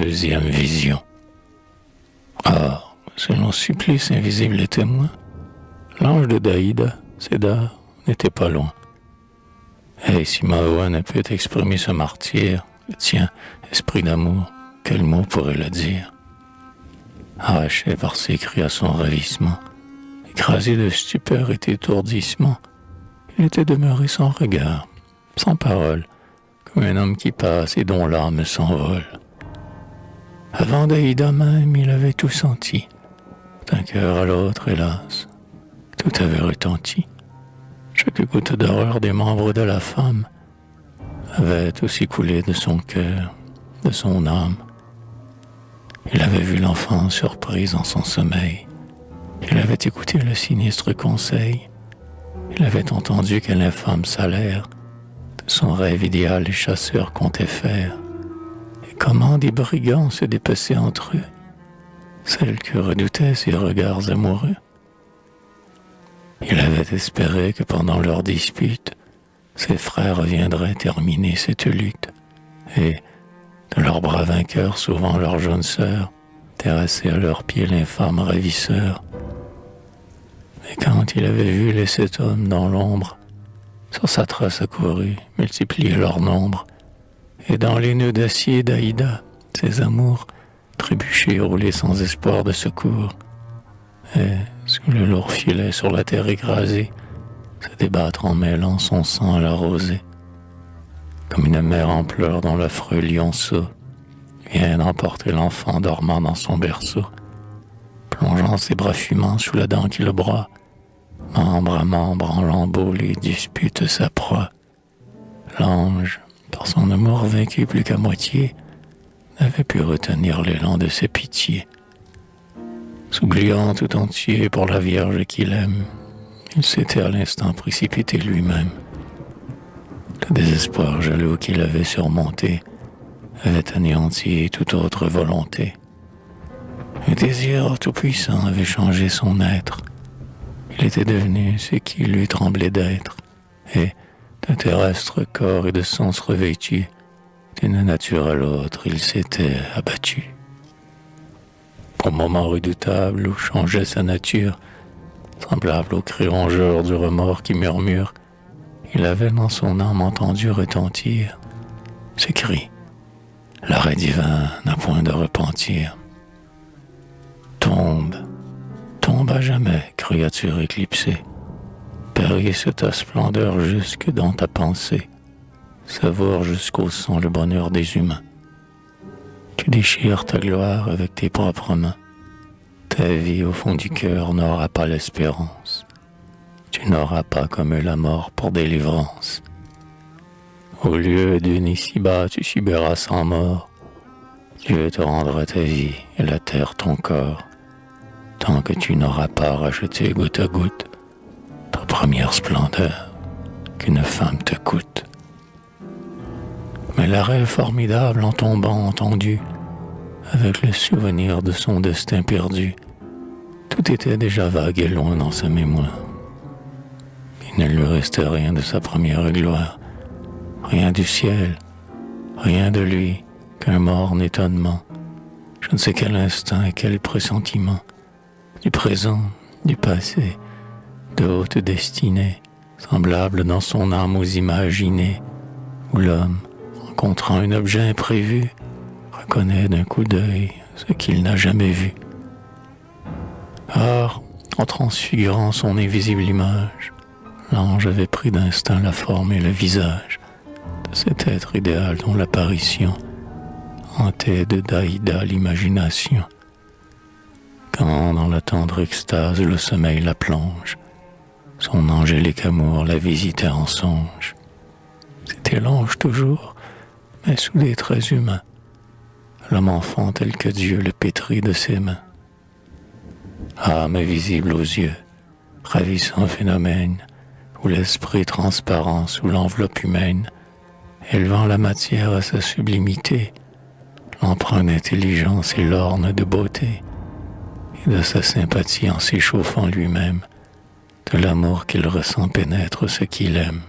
Deuxième vision. Or, selon Supplice invisible et témoin, l'ange de Daïda, Cédar, n'était pas loin. Et si Mahoua ne peut exprimer ce martyr, le tien, esprit d'amour, quel mot pourrait le dire? Arraché par ses cris à son ravissement, écrasé de stupeur et d'étourdissement, il était demeuré sans regard, sans parole, comme un homme qui passe et dont l'âme s'envole. Avant Daïda même, il avait tout senti. D'un cœur à l'autre, hélas, tout avait retenti. Chaque goutte d'horreur des membres de la femme avait aussi coulé de son cœur, de son âme. Il avait vu l'enfant surprise en son sommeil. Il avait écouté le sinistre conseil. Il avait entendu quel infâme salaire de son rêve idéal les chasseurs comptaient faire. Et comment des brigands se dépassaient entre eux, celles que redoutaient ses regards amoureux. Il avait espéré que pendant leur dispute, ses frères reviendraient terminer cette lutte, et, de leurs bras vainqueurs souvent leur jeune sœur, terrasser à leurs pieds l'infâme ravisseur. Mais quand il avait vu les 7 hommes dans l'ombre, sur sa trace accourue, multiplier leur nombre, et dans les nœuds d'acier d'Aïda, ses amours, trébucher, rouler sans espoir de secours, et, sous le lourd filet sur la terre écrasée, se débattre en mêlant son sang à la rosée. Comme une mère en pleurs dont l'affreux lionceau vient d'emporter l'enfant dormant dans son berceau, plongeant ses bras fumants sous la dent qui le broie, membre à membre en lambeaux les dispute sa proie. L'ange, par son amour vaincu plus qu'à moitié, n'avait pu retenir l'élan de ses pitiés. S'oubliant tout entier pour la Vierge qu'il aime, il s'était à l'instant précipité lui-même. Le désespoir jaloux qu'il avait surmonté avait anéanti toute autre volonté. Un désir tout-puissant avait changé son être. Il était devenu ce qui lui tremblait d'être, et, d'un terrestre corps et de sens revêtu, d'une nature à l'autre, il s'était abattu. Au moment redoutable où changeait sa nature, semblable au cri rongeur du remords qui murmure, il avait dans son âme entendu retentir ce cri. L'arrêt divin n'a point de repentir. Tombe, tombe à jamais, créature éclipsée. Péris ta splendeur jusque dans ta pensée. Savoure jusqu'au sang le bonheur des humains. Tu déchires ta gloire avec tes propres mains. Ta vie au fond du cœur n'aura pas l'espérance. Tu n'auras pas comme la mort pour délivrance. Au lieu d'une ici-bas, tu subiras sans mort. Dieu te rendra ta vie et la terre ton corps, tant que tu n'auras pas racheté goutte à goutte ta première splendeur qu'une femme te coûte. Mais l'arrêt formidable en tombant entendu, avec le souvenir de son destin perdu, tout était déjà vague et loin dans sa mémoire. Il ne lui restait rien de sa première gloire, rien du ciel, rien de lui, qu'un morne étonnement, je ne sais quel instinct et quel pressentiment, du présent, du passé, de haute destinée, semblable dans son âme aux imaginées, où l'homme, rencontrant un objet imprévu, reconnaît d'un coup d'œil ce qu'il n'a jamais vu. Or, en transfigurant son invisible image, l'ange avait pris d'instinct la forme et le visage de cet être idéal dont l'apparition hantait de Daïda l'imagination. Quand, dans la tendre extase, le sommeil la plonge, son angélique amour la visitait en songe. C'était l'ange toujours, mais sous des traits humains, l'homme enfant tel que Dieu le pétrit de ses mains. Âme visible aux yeux, ravissant phénomène, où l'esprit transparent sous l'enveloppe humaine, élevant la matière à sa sublimité, l'empreint d'intelligence et l'orne de beauté, et de sa sympathie en s'échauffant lui-même, de l'amour qu'il ressent pénètre ce qu'il aime.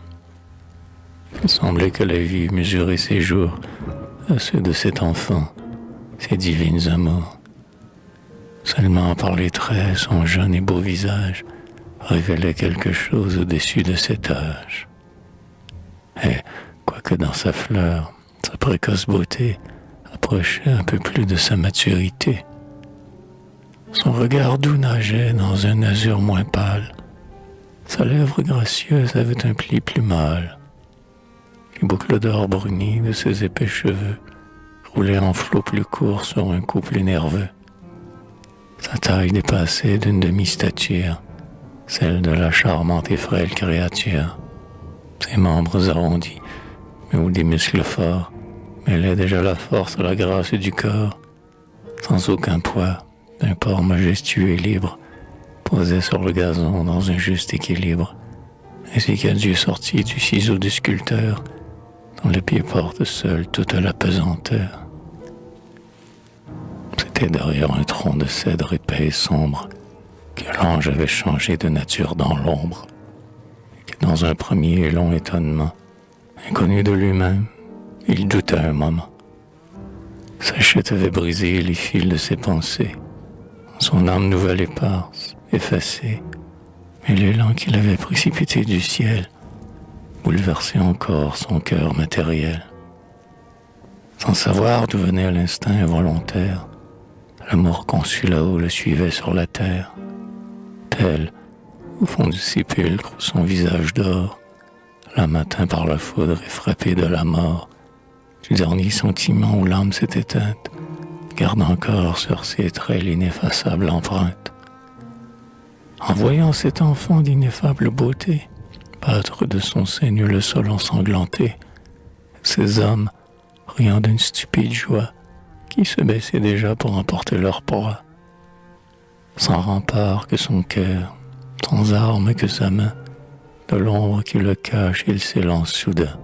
Il semblait que la vie mesurait ses jours à ceux de cet enfant, ses divines amours. Seulement par les traits, son jeune et beau visage révélait quelque chose au-dessus de cet âge. Et, quoique dans sa fleur, sa précoce beauté approchait un peu plus de sa maturité, son regard doux nageait dans un azur moins pâle. Sa lèvre gracieuse avait un pli plus mâle. Les boucles d'or brunies de ses épais cheveux roulaient en flots plus courts sur un cou plus nerveux. Sa taille dépassait d'une demi-stature, celle de la charmante et frêle créature. Ses membres arrondis, mais où des muscles forts, mêlaient déjà la force et la grâce du corps, sans aucun poids, d'un corps majestueux et libre, posé sur le gazon dans un juste équilibre, ainsi qu'un dieu sorti du ciseau du sculpteur, dont le pied porte seul toute la pesanteur. C'était derrière un tronc de cèdre épais et sombre que l'ange avait changé de nature dans l'ombre, et que dans un premier et long étonnement, inconnu de lui-même, il douta un moment. Sa chute avait brisé les fils de ses pensées, son âme nouvelle éparse, effacée, mais l'élan qui l'avait précipité du ciel bouleversait encore son cœur matériel. Sans savoir d'où venait l'instinct involontaire, l'amour conçu là-haut le suivait sur la terre, tel, au fond du sépulcre, son visage d'or, l'âme atteint par la foudre et frappée de la mort, du dernier sentiment où l'âme s'est éteinte, garde encore sur ses traits l'ineffaçable empreinte. En voyant cet enfant d'ineffable beauté, battre de son sein le sol ensanglanté, ces hommes, riant d'une stupide joie, qui se baissaient déjà pour emporter leur proie. Sans rempart que son cœur, sans arme que sa main, de l'ombre qui le cache, il s'élance soudain.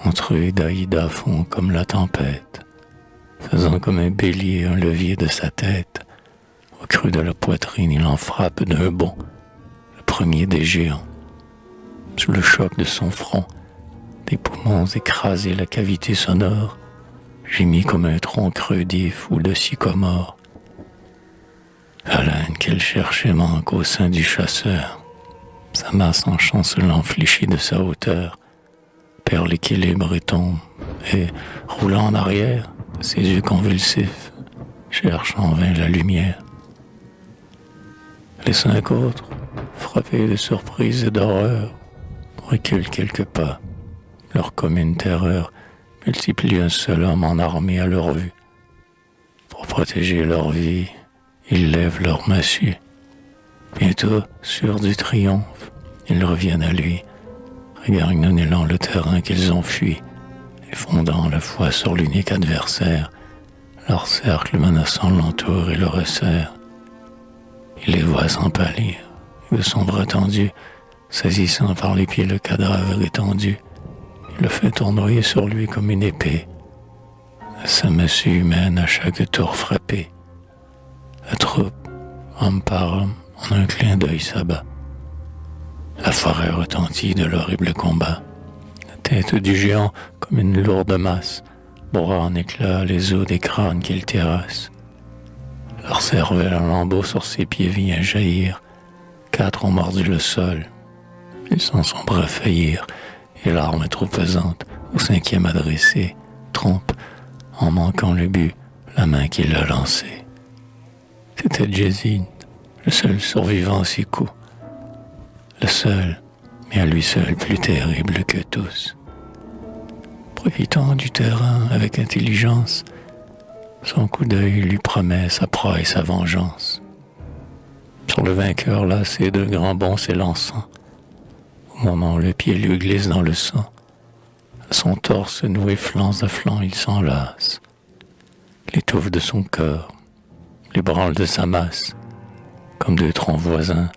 Entre eux et Daïda fond comme la tempête, faisant comme un bélier un levier de sa tête. Au creux de la poitrine, il en frappe d'un bond, le premier des géants. Sous le choc de son front, des poumons écrasés, la cavité sonore gémit comme un tronc creux d'if ou de sycomore. La laine qu'elle cherchait manque au sein du chasseur. Sa masse en chancelant fléchie de sa hauteur perd l'équilibre et tombe, et, roulant en arrière, ses yeux convulsifs cherchent en vain la lumière. Les 5 autres, frappés de surprise et d'horreur, reculent quelques pas. Leur commune terreur multiplie un seul homme en armée à leur vue. Pour protéger leur vie, ils lèvent leur massue. Bientôt, sûrs du triomphe, ils reviennent à lui, regagnent en élan le terrain qu'ils ont fui, et fondant la foi sur l'unique adversaire, leur cercle menaçant l'entoure et le resserre. Il les voit s'empalir, et de son bras tendu, saisissant par les pieds le cadavre étendu, il le fait tournoyer sur lui comme une épée, sa massue humaine à chaque tour frappée. La troupe, homme par homme, en un clin d'œil s'abat. La forêt retentit de l'horrible combat. La tête du géant, comme une lourde masse, broie en éclats les os des crânes qu'il terrasse. Leur cervelle en lambeaux sur ses pieds vient jaillir. 4 ont mordu le sol. Ils s'en sont bras faillir, et l'arme trop pesante, au 5e adressé, trompe, en manquant le but, la main qui l'a lancé. C'était Jezid, le seul survivant à ses coups. Le seul, mais à lui seul plus terrible que tous. Profitant du terrain avec intelligence, son coup d'œil lui promet sa proie et sa vengeance. Sur le vainqueur lassé de grands bonds s'élançant, au moment où le pied lui glisse dans le sang, à son torse noué flanc à flanc il s'enlace. Les touffes de son corps, les branles de sa masse, comme 2 troncs voisins,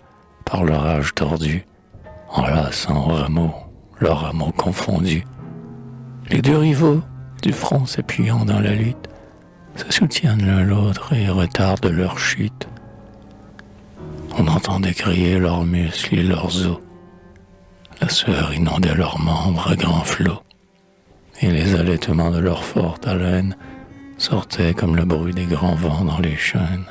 par leur âge tordu, enlaçant leurs rameaux confondus. Les 2 rivaux, du front s'appuyant dans la lutte, se soutiennent l'un l'autre et retardent leur chute. On entendait crier leurs muscles et leurs os. La sueur inondait leurs membres à grands flots, et les allaitements de leur forte haleine sortait comme le bruit des grands vents dans les chênes.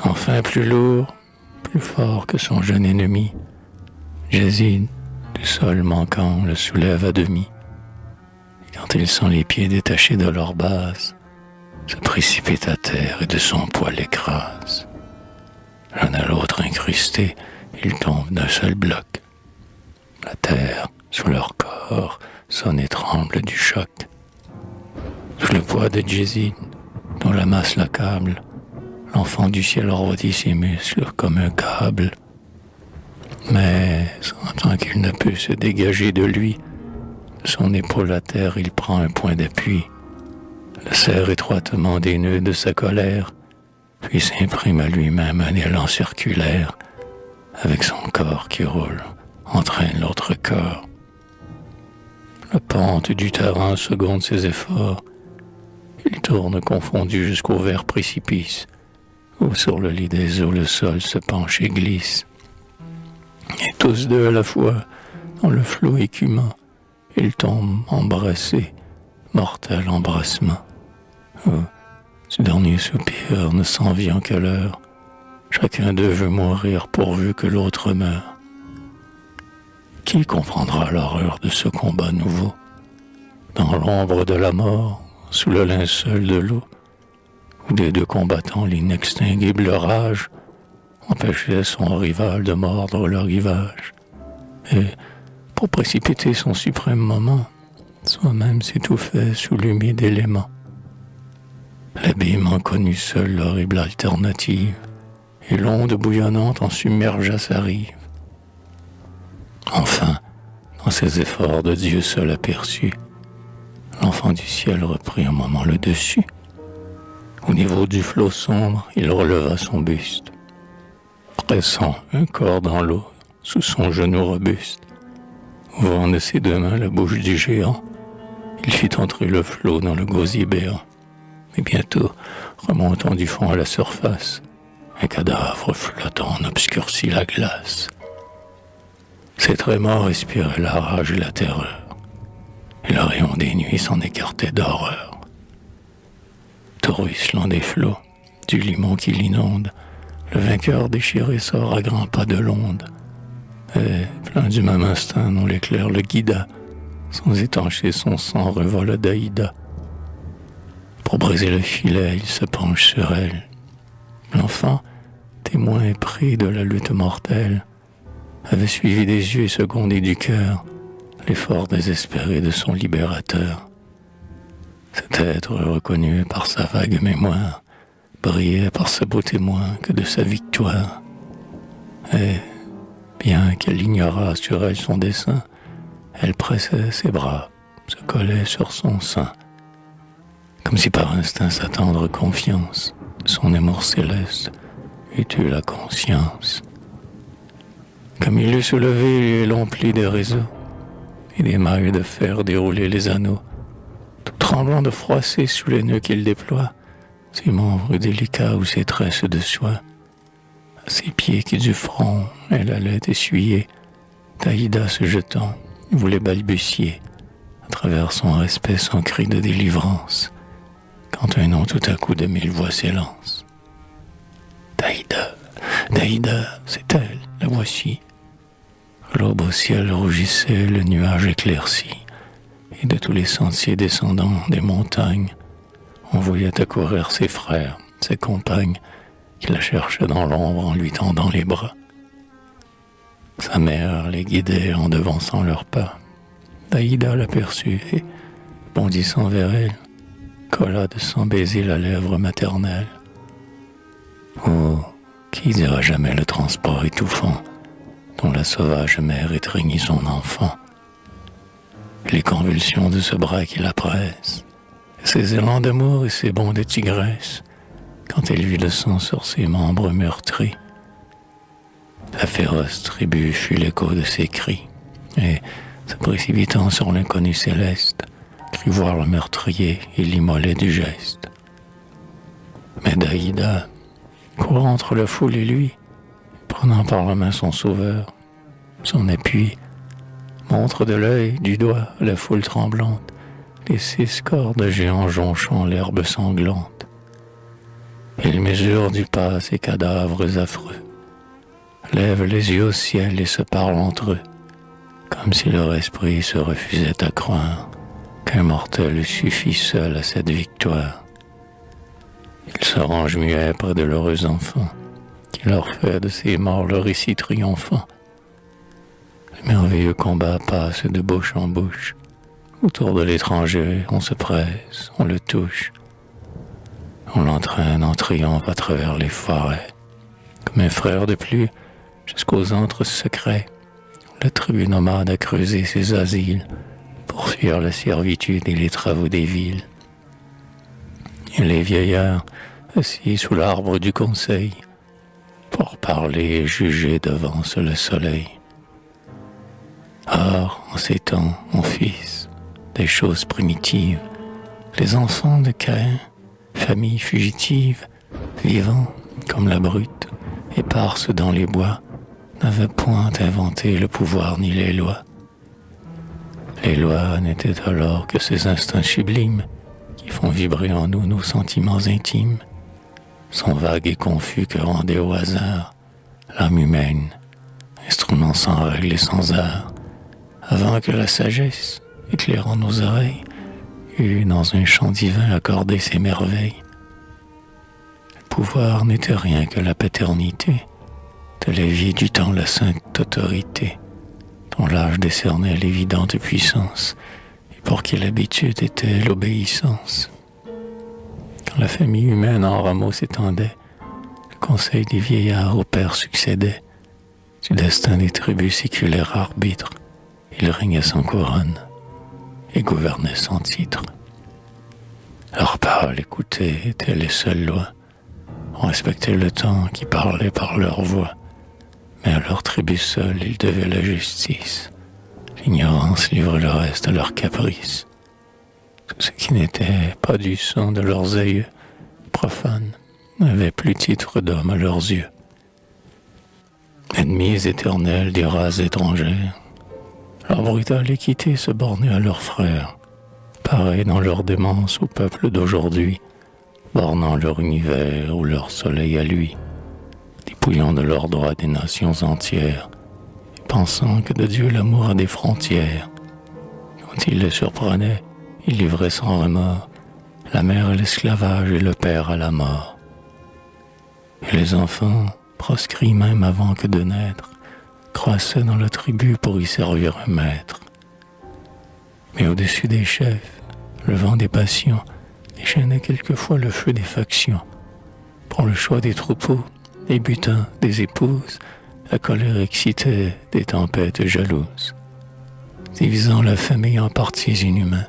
Enfin, plus lourd, plus fort que son jeune ennemi, Jezid, du sol manquant, le soulève à demi. Et quand il sent les pieds détachés de leur base, se précipite à terre et de son poids l'écrase. L'un à l'autre incrustés, ils tombent d'un seul bloc. La terre, sous leur corps, sonne et tremble du choc. Sous le poids de Jezid, dont la masse l'accable, l'enfant du ciel rôtit ses muscles comme un câble. Mais, sentant qu'il ne peut se dégager de lui, de son épaule à terre, il prend un point d'appui, le serre étroitement des nœuds de sa colère, puis s'imprime à lui-même un élan circulaire, avec son corps qui roule, entraîne l'autre corps. La pente du terrain seconde ses efforts. Il tourne confondu jusqu'au vert précipice, où sur le lit des eaux le sol se penche et glisse. Et tous deux à la fois, dans le flot écumant, ils tombent embrassés, mortel embrassement. Oh, ce dernier soupir ne s'en vient qu'à l'heure. Chacun d'eux veut mourir pourvu que l'autre meure. Qui comprendra l'horreur de ce combat nouveau? Dans l'ombre de la mort, sous le linceul de l'eau, où des deux combattants l'inextinguible rage empêchait son rival de mordre le rivage, et, pour précipiter son suprême moment, soi-même s'étouffait sous l'humide élément. L'abîme en connut seul l'horrible alternative, et l'onde bouillonnante en submergea sa rive. Enfin, dans ses efforts de Dieu seul aperçu, l'enfant du ciel reprit un moment le dessus. Au niveau du flot sombre, il releva son buste, pressant un corps dans l'eau sous son genou robuste. Ouvrant de ses deux mains la bouche du géant, il fit entrer le flot dans le gosier béant. Mais bientôt, remontant du fond à la surface, un cadavre flottant en obscurcit la glace. Ses trémors respiraient la rage et la terreur, et le rayon des nuits s'en écartait d'horreur. Tout ruisselant des flots, du limon qui l'inonde, le vainqueur déchiré sort à grands pas de l'onde, et, plein du même instinct dont l'éclair le guida, sans étancher son sang revole d'Aïda. Pour briser le filet, il se penche sur elle. L'enfant, témoin et pris de la lutte mortelle, avait suivi des yeux et secondé du cœur l'effort désespéré de son libérateur. Cet être reconnu par sa vague mémoire brillait par ce beau témoin que de sa victoire. Et, bien qu'elle ignorât sur elle son dessein, elle pressait ses bras, se collait sur son sein, comme si par instinct sa tendre confiance, son amour céleste, eût eu la conscience. Comme il eût soulevé l'empli des réseaux, et des mailles de fer déroulé les anneaux, tout tremblant de froisser sous les nœuds qu'il déploie, ses membres délicats ou ses tresses de soie, à ses pieds qui du front elle allait essuyer, Taïda se jetant, voulait balbutier, à travers son respect sans cri de délivrance, quand un nom tout à coup de 1000 voix s'élance. Taïda, Taïda, c'est elle, la voici. L'aube au ciel rougissait, le nuage éclairci, et de tous les sentiers descendants des montagnes, on voyait accourir ses frères, ses compagnes, qui la cherchaient dans l'ombre en lui tendant les bras. Sa mère les guidait en devançant leurs pas. Taïda l'aperçut et, bondissant vers elle, colla de son baiser la lèvre maternelle. Oh, qui dira jamais le transport étouffant dont la sauvage mère étreignit son enfant? Les convulsions de ce bras qui la presse, ses élans d'amour et ses bonds de tigresse, quand elle vit le sang sur ses membres meurtris. La féroce tribu fut l'écho de ses cris, et, se précipitant sur l'inconnu céleste, crut voir le meurtrier et l'immoler du geste. Mais Daïda, courant entre la foule et lui, prenant par la main son sauveur, son appui, montre de l'œil, du doigt, la foule tremblante, des 6 cordes géants jonchant l'herbe sanglante. Ils mesurent du pas ces cadavres affreux, lèvent les yeux au ciel et se parlent entre eux, comme si leur esprit se refusait à croire qu'un mortel suffit seul à cette victoire. Ils se rangent muets près de l'heureux enfant, qui leur fait de ces morts le récit triomphant. Le merveilleux combat passe de bouche en bouche. Autour de l'étranger, on se presse, on le touche. On l'entraîne en triomphe à travers les forêts, comme un frère de plus, jusqu'aux antres secrets. La tribu nomade a creusé ses asiles pour fuir la servitude et les travaux des villes. Et les vieillards, assis sous l'arbre du conseil, pour parler et juger devant le soleil. Or, en ces temps, mon fils, des choses primitives, les enfants de Caïn, famille fugitive, vivant comme la brute, éparse dans les bois, n'avaient point inventé le pouvoir ni les lois. Les lois n'étaient alors que ces instincts sublimes qui font vibrer en nous nos sentiments intimes, sont vagues et confus que rendait au hasard l'âme humaine, instrument sans règle et sans art, avant que la sagesse, éclairant nos oreilles, eût dans un chant divin accordé ses merveilles. Le pouvoir n'était rien que la paternité, de la vie du temps la sainte autorité, dont l'âge décernait l'évidente puissance, et pour qui l'habitude était l'obéissance. Quand la famille humaine en rameaux s'étendait, le conseil des vieillards au père succédait, du destin des tribus séculaires arbitre, il régnait sans couronne et gouvernait sans titre. Leurs paroles écoutées étaient les seules lois. On respectait le temps qui parlait par leur voix, mais à leur tribu seule ils devaient la justice. L'ignorance livrait le reste à leurs caprices. Tout ce qui n'était pas du sang de leurs aïeux profanes n'avait plus titre d'homme à leurs yeux. Ennemis éternels des races étrangères, leur brutale équité se bornait à leurs frères, pareil dans leur démence au peuple d'aujourd'hui, bornant leur univers ou leur soleil à lui, dépouillant de leurs droits des nations entières, et pensant que de Dieu l'amour a des frontières. Quand il les surprenait, il livrait sans remords la mère à l'esclavage et le père à la mort. Et les enfants, proscrits même avant que de naître, croissaient dans la tribu pour y servir un maître. Mais au-dessus des chefs, le vent des passions déchaînait quelquefois le feu des factions. Pour le choix des troupeaux, des butins, des épouses, la colère excitait des tempêtes jalouses. Divisant la famille en parties inhumains,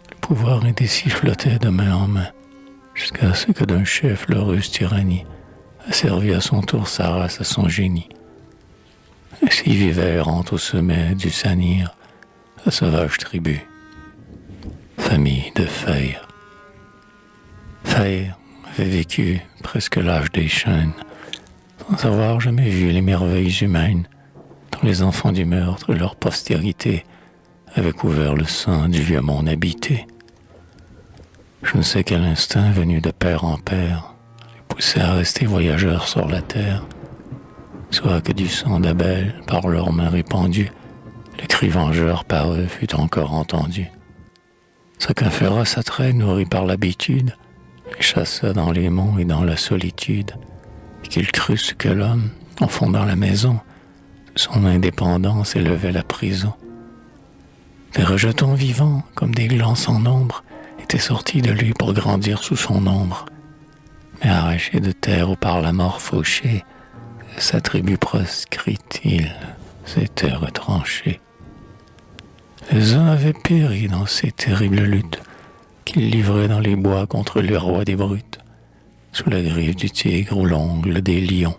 le pouvoir indécis flottait de main en main, jusqu'à ce que d'un chef l'heureuse tyrannie asservit à son tour sa race à son génie. Ainsi vivait errante au sommet du Sanir la sauvage tribu, famille de Feyre. Feyre avait vécu presque l'âge des chênes, sans avoir jamais vu les merveilles humaines dont les enfants du meurtre et leur postérité avaient couvert le sang du vieux monde habité. Je ne sais quel instinct venu de père en père les poussait à rester voyageurs sur la terre, soit que du sang d'Abel par leurs mains répandues, le cri vengeur par eux fut encore entendu. Ce qu'un féroce attrait nourri par l'habitude les chassa dans les monts et dans la solitude, et qu'ils crussent que l'homme, en fondant la maison, de son indépendance élevait la prison. Des rejetons vivants, comme des glands sans nombre, étaient sortis de lui pour grandir sous son ombre. Mais arrachés de terre ou par la mort fauchée, sa tribu proscrite, il s'était retranché. Les uns avaient péri dans ces terribles luttes qu'ils livraient dans les bois contre le roi des brutes, sous la griffe du tigre ou l'ongle des lions.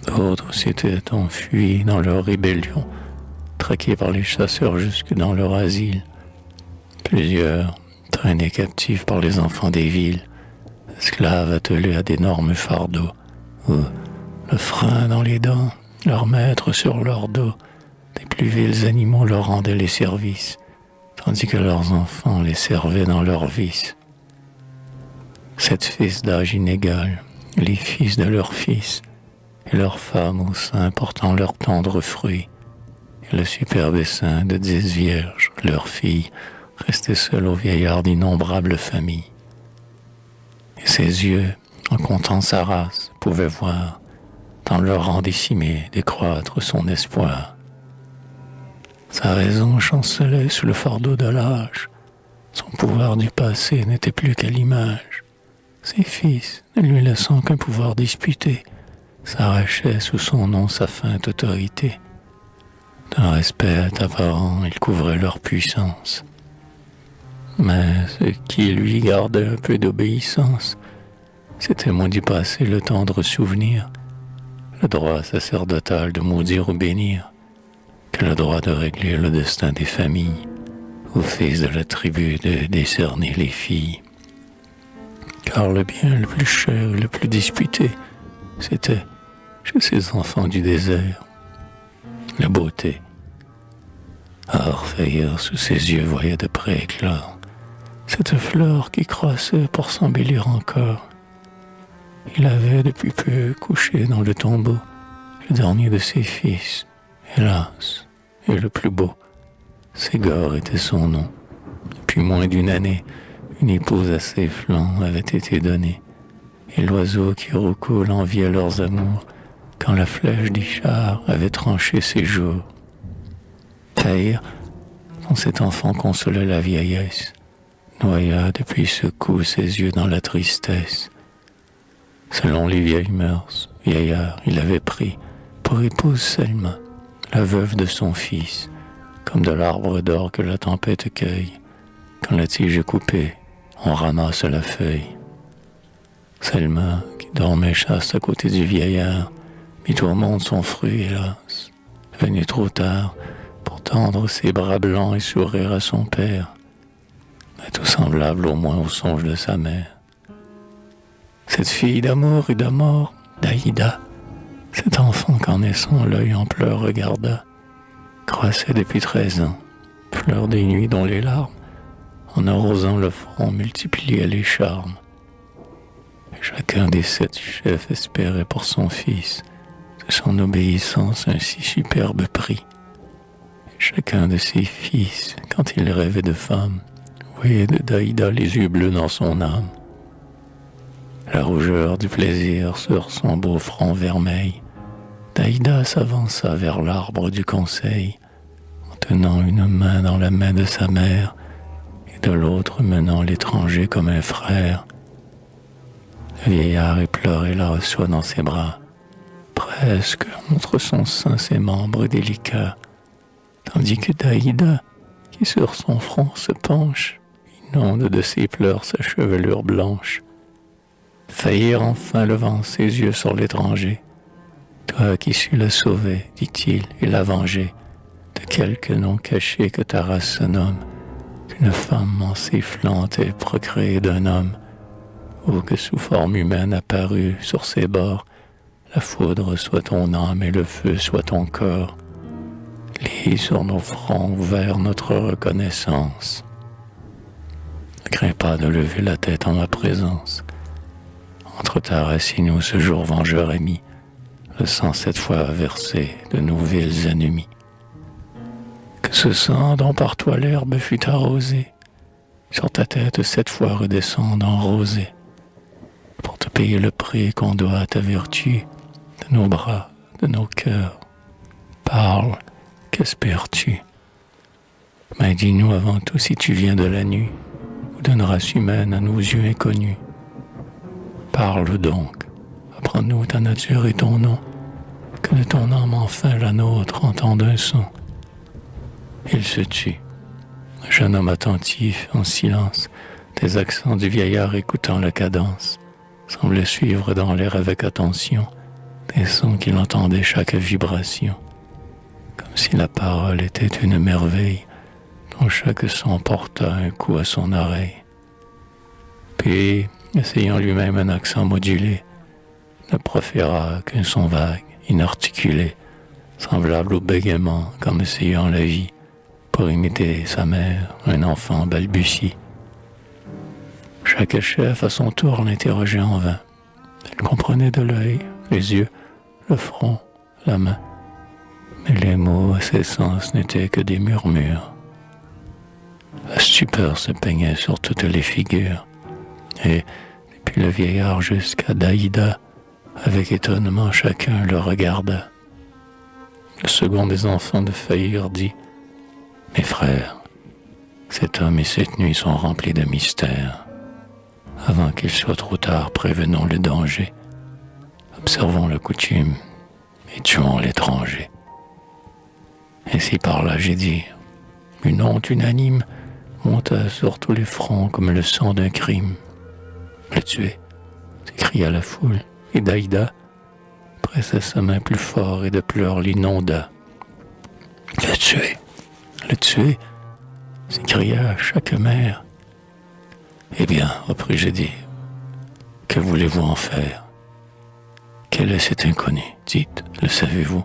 D'autres s'étaient enfuis dans leur rébellion, traqués par les chasseurs jusque dans leur asile. Plusieurs, traînés captifs par les enfants des villes, esclaves attelés à d'énormes fardeaux, où, le frein dans les dents, leur maître sur leur dos, des plus vils animaux leur rendaient les services, tandis que leurs enfants les servaient dans leurs vices. 7 fils d'âge inégal, les fils de leurs fils, et leurs femmes au sein portant leurs tendres fruits, et le superbe sein de 10 vierges, leurs filles, restées seules au vieillard d'innombrables familles. Et ses yeux, en comptant sa race, pouvaient voir, dans leur rang décimé, décroître son espoir. Sa raison chancelait sous le fardeau de l'âge, son pouvoir du passé n'était plus qu'à l'image. Ses fils, ne lui laissant qu'un pouvoir disputé, s'arrachaient sous son nom sa feinte autorité. D'un respect apparent, il couvrait leur puissance. Mais ce qui lui gardait un peu d'obéissance, c'était moins du passé le tendre souvenir, le droit sacerdotal de maudire ou bénir, que le droit de régler le destin des familles, aux fils de la tribu de décerner les filles. Car le bien le plus cher et le plus disputé, c'était, chez ces enfants du désert, la beauté. Orpheus, sous ses yeux, voyait de près éclore cette fleur qui croissait pour s'embellir encore. Il avait depuis peu couché dans le tombeau le dernier de ses fils, hélas, et le plus beau. Ségor était son nom. Depuis moins d'une année, une épouse à ses flancs avait été donnée, et l'oiseau qui roucoule enviait leurs amours quand la flèche d'Ichar avait tranché ses jours. Taïr, dont cet enfant consolait la vieillesse, noya depuis ce coup ses yeux dans la tristesse. Selon les vieilles mœurs, vieillard, il avait pris pour épouse Selma, la veuve de son fils, comme de l'arbre d'or que la tempête cueille. Quand la tige est coupée, on ramasse la feuille. Selma, qui dormait chaste à côté du vieillard, mit au monde son fruit, hélas, venu trop tard pour tendre ses bras blancs et sourire à son père, mais tout semblable au moins au songe de sa mère. Cette fille d'amour et de mort, d'Aïda, cet enfant qu'en naissant l'œil en pleurs regarda, croissait depuis 13 ans, fleur des nuits dont les larmes, en arrosant le front, multipliaient les charmes. Et chacun des 7 chefs espérait pour son fils de son obéissance un si superbe prix. Et chacun de ses fils, quand il rêvait de femme, voyait de Daïda les yeux bleus dans son âme. La rougeur du plaisir sur son beau front vermeil, Daïda s'avança vers l'arbre du conseil, en tenant une main dans la main de sa mère, et de l'autre menant l'étranger comme un frère. Le vieillard éploré la reçoit dans ses bras, presque entre son sein ses membres délicats, tandis que Daïda, qui sur son front se penche, inonde de ses pleurs sa chevelure blanche. Faillir enfin levant ses yeux sur l'étranger. Toi qui sus la sauver, dit-il, et la venger, de quelque nom caché que ta race se nomme, qu'une femme en sifflante est procréée d'un homme, ou que sous forme humaine apparue sur ses bords, la foudre soit ton âme et le feu soit ton corps. Lis sur nos fronts ouverts notre reconnaissance. Ne crains pas de lever la tête en ma présence. Entre ta racine où ce jour vengeur est mis, le sang 7 fois versé de nos vils ennemis. Que ce sang dont par toi l'herbe fut arrosée, sur ta tête 7 fois redescende en rosée, pour te payer le prix qu'on doit à ta vertu, de nos bras, de nos cœurs. Parle, qu'espères-tu? Mais dis-nous avant tout si tu viens de la nuit, ou d'une race humaine à nos yeux inconnus. Parle donc, apprends-nous ta nature et ton nom, que de ton âme enfin la nôtre entende un son. Il se tut. Un jeune homme attentif, en silence, des accents du vieillard écoutant la cadence, semblait suivre dans l'air avec attention des sons qu'il entendait chaque vibration, comme si la parole était une merveille dont chaque son porta un coup à son oreille. Puis, essayant lui-même un accent modulé, ne proféra qu'un son vague, inarticulé, semblable au bégaiement comme essayant la vie, Pour imiter sa mère, un enfant balbutie. Chaque chef à son tour l'interrogeait en vain. Elle comprenait de l'œil, les yeux, le front, la main. Mais les mots à ses sens n'étaient que des murmures. La stupeur se peignait sur toutes les figures. Et, depuis le vieillard jusqu'à Daïda, avec étonnement chacun le regarda. Le second des enfants de Faïr dit « Mes frères, cet homme et cette nuit sont remplis de mystères. Avant qu'il soit trop tard, prévenons le danger. Observons la coutume et tuons l'étranger. » Ainsi parla Gédir. Une honte unanime monta sur tous les fronts comme le sang d'un crime. Le tuer, s'écria la foule, et Daïda pressa sa main plus fort et de pleurs l'inonda. Le tuer, s'écria chaque mère. Eh bien, reprit Gédir, que voulez-vous en faire? Quel est cet inconnu? Dites, le savez-vous?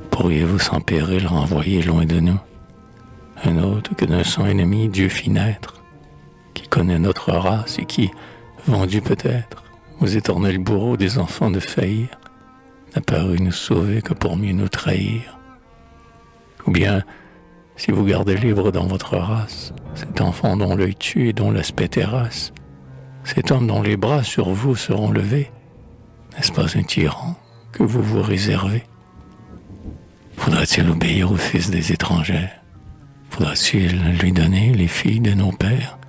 Pourriez-vous sans péril renvoyer loin de nous un autre que d'un sang ennemi Dieu fit naître, qui connaît notre race et qui, vendu peut-être aux éternels bourreaux des enfants de Faïr, n'a paru nous sauver que pour mieux nous trahir? Ou bien, si vous gardez libre dans votre race cet enfant dont l'œil tue et dont l'aspect terrasse, cet homme dont les bras sur vous seront levés, n'est-ce pas un tyran que vous vous réservez? Faudra-t-il obéir au fils des étrangères? Faudra-t-il lui donner les filles de nos pères,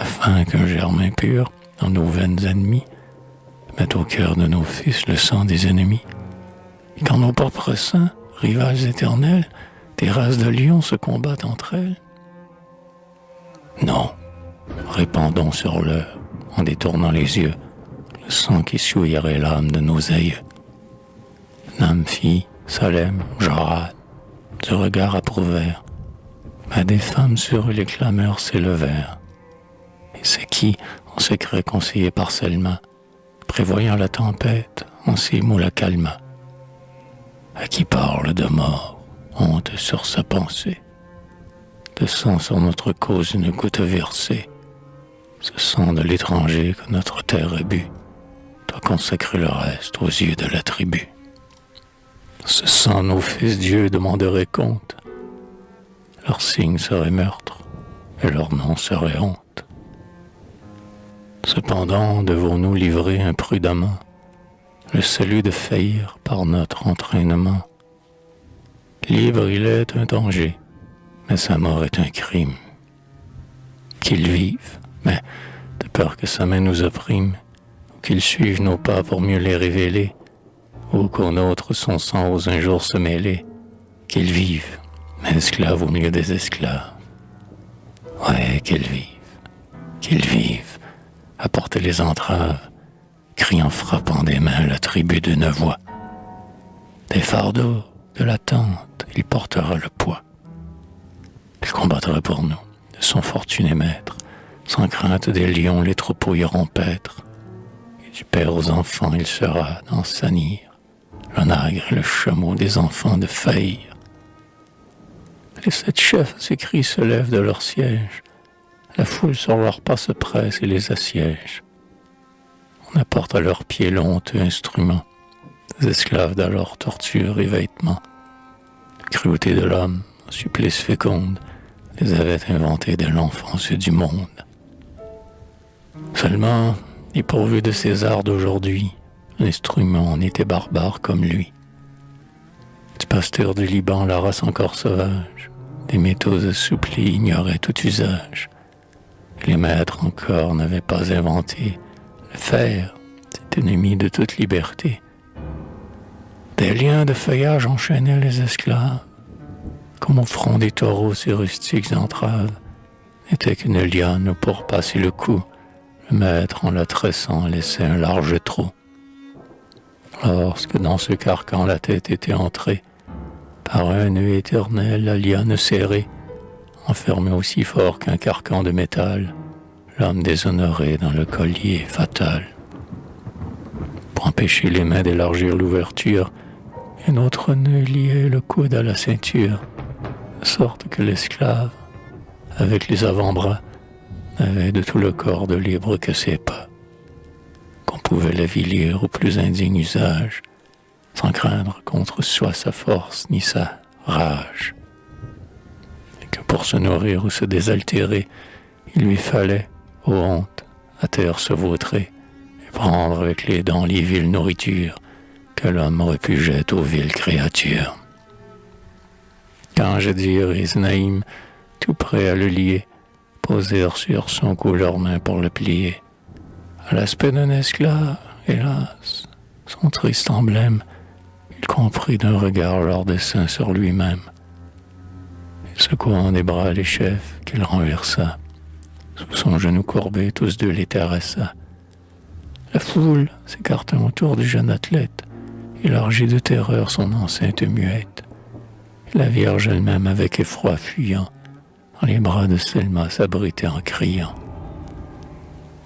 afin qu'un germe impur, dans nos veines ennemies, mette au cœur de nos fils le sang des ennemis, et quand nos propres saints, rivales éternels, des races de lions se combattent entre elles? Non, répandons sur l'heure, en détournant les yeux, le sang qui souillerait l'âme de nos aïeux. Namphi, Salem, Jorad, du regard approuvèrent, mais des femmes sur eux les clameurs s'élevèrent. Et c'est qui, en secret conseillé par Selma, prévoyant la tempête, en ces mots la calma. À qui parle de mort, honte sur sa pensée, de sang sur notre cause une goutte versée, ce sang de l'étranger que notre terre a bu, doit consacrer le reste aux yeux de la tribu. Ce sang, nos fils Dieu demanderaient compte. Leur signe serait meurtre, et leur nom serait honte. Cependant, devons-nous livrer imprudemment le salut de Faïr par notre entraînement? Libre, il est un danger, mais sa mort est un crime. Qu'il vive, mais de peur que sa main nous opprime, ou qu'il suive nos pas pour mieux les révéler, ou qu'au nôtre son sang ose un jour se mêler, qu'il vive, mais esclave au milieu des esclaves. Ouais, qu'il vive, apportez les entraves, crie en frappant des mains la tribu d'une voix. Des fardeaux, de la tente, il portera le poids. Il combattra pour nous, de son fortuné maître, sans crainte des lions les troupeaux iront paître, et du père aux enfants il sera dans Sanir, l'onagre et le chameau des enfants de Faïr. Les 7 chefs à ces cris se lèvent de leur siège, la foule sur leurs pas se presse et les assiège. On apporte à leurs pieds le honteux instrument, des esclaves d'alors torture et vêtements. La cruauté de l'homme, au supplice féconde, les avait inventés dès l'enfance du monde. Seulement, dépourvu de ces arts d'aujourd'hui, l'instrument en était barbare comme lui. Du pasteur du Liban, la race encore sauvage, des métaux assouplis ignoraient tout usage. Et les maîtres encore n'avaient pas inventé le fer, cet ennemi de toute liberté. Des liens de feuillage enchaînaient les esclaves, comme au front des taureaux ces rustiques entraves n'était qu'une liane pour passer le cou. Le maître, en la tressant, laissait un large trou. Lorsque dans ce carcan la tête était entrée, par un nœud éternel, la liane serrée, enfermée aussi fort qu'un carcan de métal, l'homme déshonoré dans le collier fatal. Pour empêcher les mains d'élargir l'ouverture, un autre nœud liait le coude à la ceinture. de sorte que l'esclave, avec les avant-bras, n'avait de tout le corps de libre que ses pas, qu'on pouvait l'avilir au plus indigne usage, sans craindre contre soit sa force ni sa rage, et que pour se nourrir ou se désaltérer, il lui fallait, ô honte, à terre se vautrer, et prendre avec les dents les viles nourritures que l'homme repugeait aux viles créatures. Quand Jadir et Znaïm, tout prêts à le lier, posèrent sur son cou leurs mains pour le plier. À l'aspect d'un esclave, hélas, son triste emblème, il comprit d'un regard leur dessein sur lui-même. Et secouant des bras les chefs qu'il renversa, sous son genou courbé, tous deux les terrassa. La foule s'écartant autour du jeune athlète, élargit de terreur son enceinte muette. Et la Vierge elle-même avec effroi fuyant, dans les bras de Selma s'abritait en criant.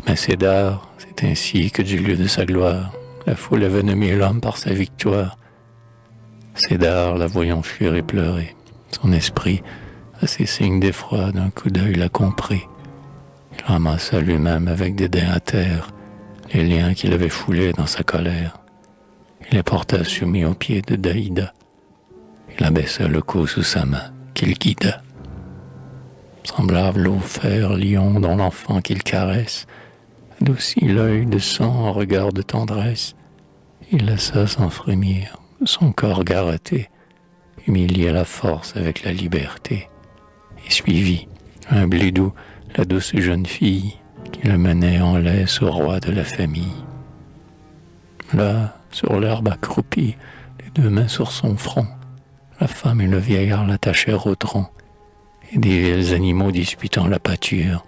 Mais Cédar, c'est ainsi que du lieu de sa gloire, la foule avait nommé l'homme par sa victoire. Cédar, la voyant fuir et pleurer, son esprit, à ses signes d'effroi, d'un coup d'œil l'a compris. Il ramassa lui-même avec dédain à terre les liens qu'il avait foulés dans sa colère. Il les porta soumis aux pieds de Daïda. Il abaissa le cou sous sa main, qu'il guida. Semblable au fer lion dont l'enfant qu'il caresse, adoucit l'œil de sang en regard de tendresse. Il laissa sans frémir son corps garrotté, humilié à la force avec la liberté, et suivit, humble et doux, la douce jeune fille qui le menait en laisse au roi de la famille. Là, sur l'herbe accroupie, les deux mains sur son front, la femme et le vieillard l'attachèrent au tronc, et des vils animaux disputant la pâture,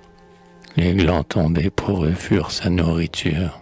les glands tombés pour eux furent sa nourriture.